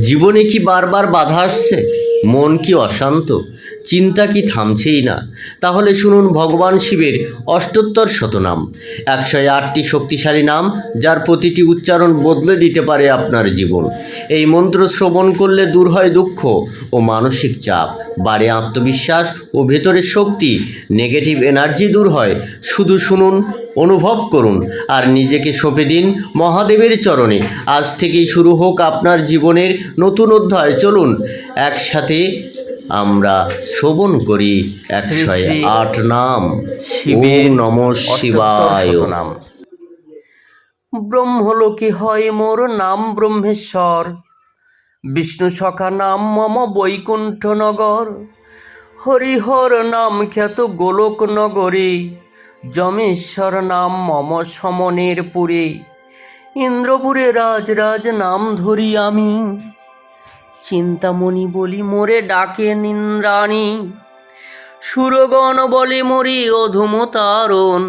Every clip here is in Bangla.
জীবনে কি বারবার বাধা আসছে? মন কি অশান্ত? চিন্তা কি থামছেই না? তাহলে শুনুন ভগবান শিবের অষ্টোত্তর শতনাম, 108টি শক্তিশালী নাম, যার প্রতিটি উচ্চারণ বদলে দিতে পারে আপনার জীবন। এই মন্ত্র শ্রবণ করলে দূর হয় দুঃখ ও মানসিক চাপ, বাড়ে আত্মবিশ্বাস ও ভেতরের শক্তি, নেগেটিভ এনার্জি দূর হয়। শুধু শুনুন, অনুভব করুন আর নিজেকে সঁপে দিন মহাদেবের চরণে। আজ থেকেই শুরু হোক আপনার জীবনের নতুন অধ্যায়। চলুন একসাথে আমরা শ্রবণ করি 108 নাম। ওম নমঃ শিবায়। নাম। ব্রহ্মলোকে হয় মোর নাম ব্রহ্মেশ্বর, বিষ্ণু সখা নাম মম বৈকুণ্ঠ নগর। হরিহর নাম খ্যাত গোলক নগরে, যমেশ্বর নাম মম সমনের পুরে। ইন্দ্রপুরে রাজ নাম ধরি আমি, চিন্তামণি বলি মোরে ডাকে নিন্দ্রাণী। সুরগণ বলে মোরে অধম তারণ,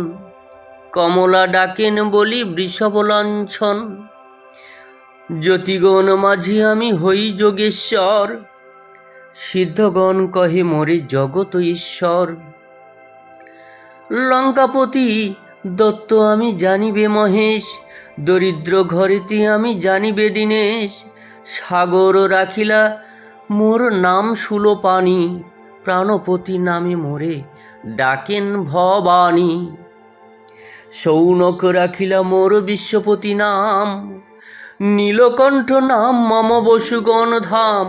কমলা ডাকেন বলি বৃষভ লাঞ্ছন। জ্যোতিগণ মাঝি আমি হই যোগেশ্বর, সিদ্ধগণ কহে মোরে জগত ঈশ্বর। লঙ্কাপতি দত্ত আমি জানিবে মহেশ, দরিদ্র ঘরেতে আমি জানিবে দীনেশ। সাগর রাখিলা মোর নাম শূলপাণি, প্রাণপতি নামে মোরে ডাকেন ভবানী। সৌনক রাখিলা মোর বিশ্বপতি নাম, নীলকণ্ঠ নাম মম বসুগণ ধাম।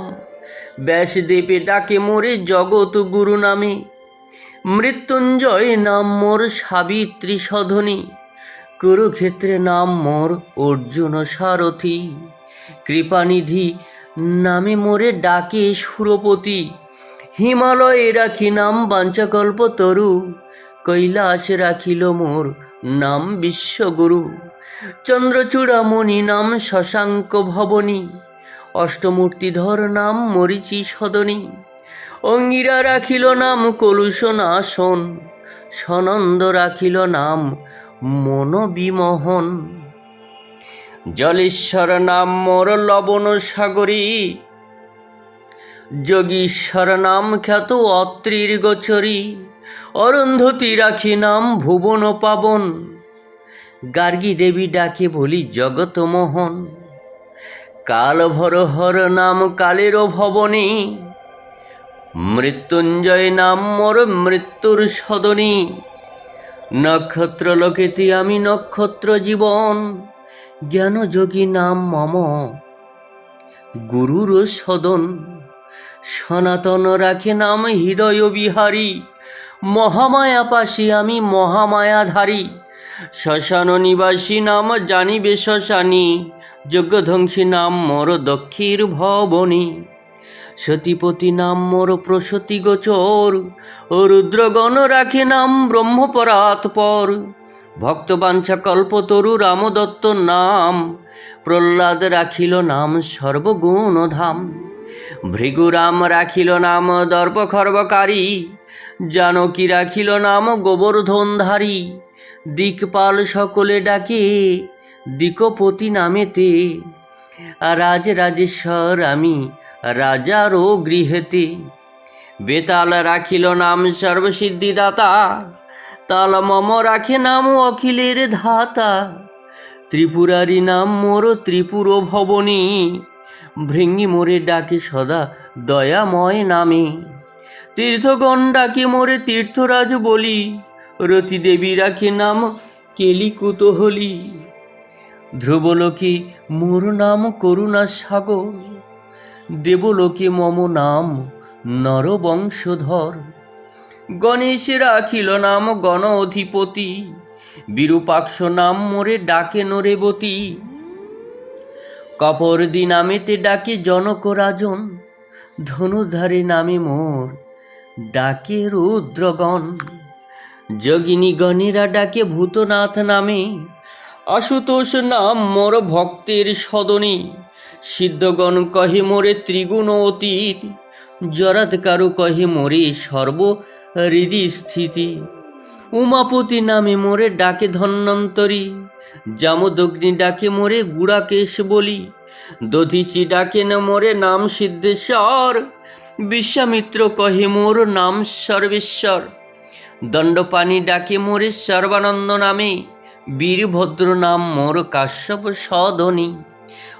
ব্যাসদেবে ডাকে মোরে জগৎ গুরু নামে, মৃত্যুঞ্জয় নাম মোর সাবিত্রী সধনী। কুরুক্ষেত্রে নাম মোর অর্জুন সারথি, কৃপানিধি নামে মোরে ডাকে সুরপতি। হিমালয়ে রাখি নাম বাঞ্ছাকল্পতরু, কৈলাস রাখিল মোর নাম বিশ্বগুরু। চন্দ্রচূড়ামণি নাম শশাঙ্ক ভবনী, অষ্টমূর্তিধর নাম মরিচি সদনী। অঙ্গিরা রাখিল নাম কলুষ নাশন, সনন্দ রাখিল নাম মন বিমোহন। জলেশ্বর নাম মোর লবণ সাগরী, যোগীশ্বর নাম খ্যাত অত্রির গোচরী। অরুন্ধতী রাখি নাম ভুবন পাবন, গার্গী দেবী ডাকে বলি জগত মোহন। কাল ভরহর নাম কালের ভবনী, মৃত্যুঞ্জয় নাম মোর মৃত্যুর সদনী। নক্ষত্র লোকেতে আমি নক্ষত্র জীবন, জ্ঞানযোগী নাম মম গুরুর সদন। সনাতন রাখে নাম হৃদয় বিহারী, মহামায়া পাশে আমি মহামায়াধারী। শ্মশান নিবাসী নাম জানিবে শ্মশানী, যজ্ঞধ্বংসী নাম মোর দক্ষির ভবনী। সতীপতি নাম মোর প্রসূতি গোচর, ও রুদ্রগণ রাখে নাম ব্রহ্মপরাৎপর। ভক্তবাঞ্ছা কল্পতরু রামদত্ত নাম, প্রহ্লাদ রাখিল নাম সর্বগুণধাম। ভৃগুরাম রাখিল নাম দর্প খর্বকারী, জানকী রাখিল নাম গোবর্ধনধারী। দিকপাল সকলে ডাকে দিকপতি নামেতে, রাজরাজেশ্বর আমি রাজারও গৃহেতে। বেতাল রাখিল নাম সর্বসিদ্ধিদাতা, তাল মম রাখে নাম অখিলের ধাতা। ত্রিপুরারি নাম মোর ত্রিপুর ভবনী, ভৃঙ্গি মোরে ডাকে সদা দয়াময় নামে। তীর্থগণ ডাকে মোরে তীর্থরাজ বলি, রতি দেবী রাখে নাম কেলি কুতূহলী। ধ্রুবলোকে মোর নাম করুণা সাগর, দেবলোকে মম নাম নরবংশধর। গণেশ রাখিল নাম গণ অধিপতি, বিরূপাক্ষ নাম মোরে ডাকে নরেবতী। কপর্দি নামেতে ডাকে জনক রাজন, ধনুধারী নামে মোর ডাকে রুদ্রগণ। যোগিনী গণেরা ডাকে ভূতনাথ নামে, আশুতোষ নাম মোর ভক্তের সদনী। সিদ্ধগণ কহে মোরে ত্রিগুণ অতীত, জরাৎকারু কহে মোরে সর্ব হৃদি স্থিতি। উমাপতি নামে মোরে ডাকে ধন্বন্তরী, জামদগ্নি ডাকে মোরে গুড়াকেশ বলি। দধিচি ডাকেন মোরে নাম সিদ্ধেশ্বর, বিশ্বামিত্র কহে মোর নাম সর্বেশ্বর। দণ্ডপাণি ডাকে মোরে সর্বানন্দ নামে, বীরভদ্র নাম মোর কাশ্যপ সদনী।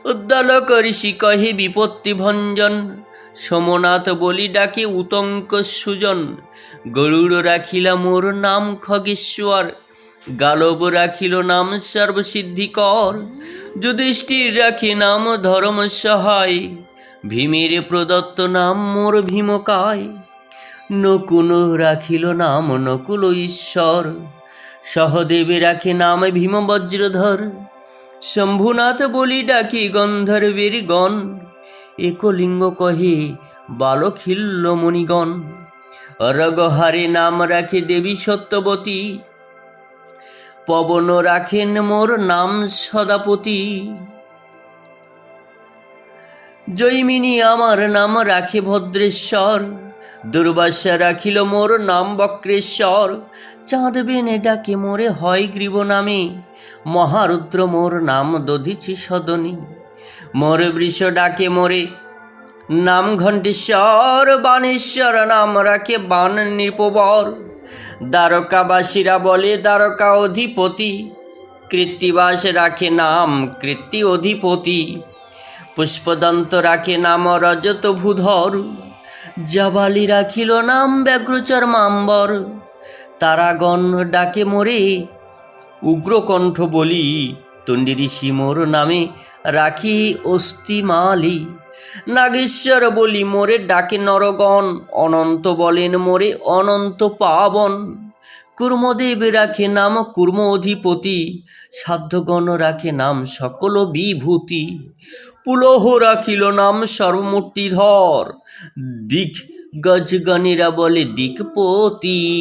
উদ্দালক ঋষি কহে বিপত্তি ভঞ্জন, সোমনাথ বলি ডাকে উতঙ্ক সুজন। গরুড় রাখিলা মোর নাম খগেশ্বর, গালব রাখিল নাম সর্বসিদ্ধিকর। যুধিষ্ঠির রাখি নাম ধর্ম সহায়, ভীমের প্রদত্ত নাম মোর ভীমকায়। নকুল রাখিল নাম নকুল ঈশ্বর, সহদেবে রাখে নাম ভীম বজ্রধর। শম্ভুনাথ বলি ডাকি গন্ধর্বের গণ, একলিঙ্গ কহে বালখিল্য মণিগণ। রগহারে নাম রাখে দেবী সত্যবতী, পবন রাখেন মোর নাম সদাপতি। জৈমিনী আমার নাম রাখে ভদ্রেশ্বর, দুর্বাসা রাখিল মোর নাম বক্রেশ্বর। চাঁদ বেনে ডাকে মোরে হয় গ্রীব নামে, মহারুদ্র মোর নাম দধিচি সদনী। মোর বৃষ ডাকে মোরে নাম ঘণ্টেশ্বর, বাণেশ্বর নাম রাখে বাণ নৃপবর। দ্বারকাবাসীরা বলে দ্বারকা অধিপতি, কৃত্তিবাস রাখে নাম কৃত্তি অধিপতি। পুষ্পদন্ত রাখে নাম রজত ভূধর, জাবালি রাখিল নাম ব্যাঘ্রচর্মাম্বর। তারাগণ ডাকে মোরে উগ্রকণ্ঠ বলি, তন্ডী ঋষি মোর নামে রাখি অস্থিমালি। নাগেশ্বর বলি মোরে ডাকে নরগণ, অনন্ত বলেন মোরে অনন্ত পাবন। কুর্মদেব রাখে নাম কুর্ম অধিপতি, সাধ্যগণ রাখে নাম সকল বিভূতি। পুলহ রাখিল নাম সর্বমূর্তিধর, দিক গজগণেরা বলে দিকপতিম্বর।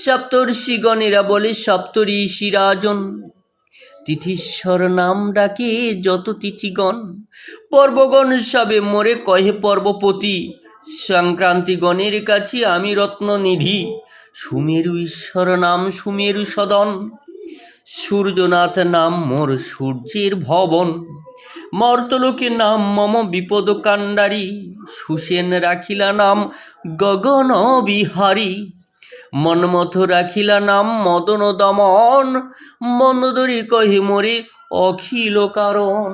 সপ্তর্ষিগণেরা বলে সপ্তঋষি রাজন, তিথিশ্বর নাম ডাকে যত তিথিগণ। পর্বগণ সবে মোরে কহে পর্বপতি, সংক্রান্তিগণের কাছে আমি রত্ননিধি। সুমেরু ঈশ্বর নাম সুমেরু সদন, সূর্যনাথ নাম মোর সূর্যের ভবন। মর্তলোকে নাম মম বিপদ কাণ্ডারী, সুসেন রাখিলা নাম গগন বিহারী। মন্মথ রাখিলা নাম মদন দমন, মন্দোদরী কহে মোরে অখিল কারণ।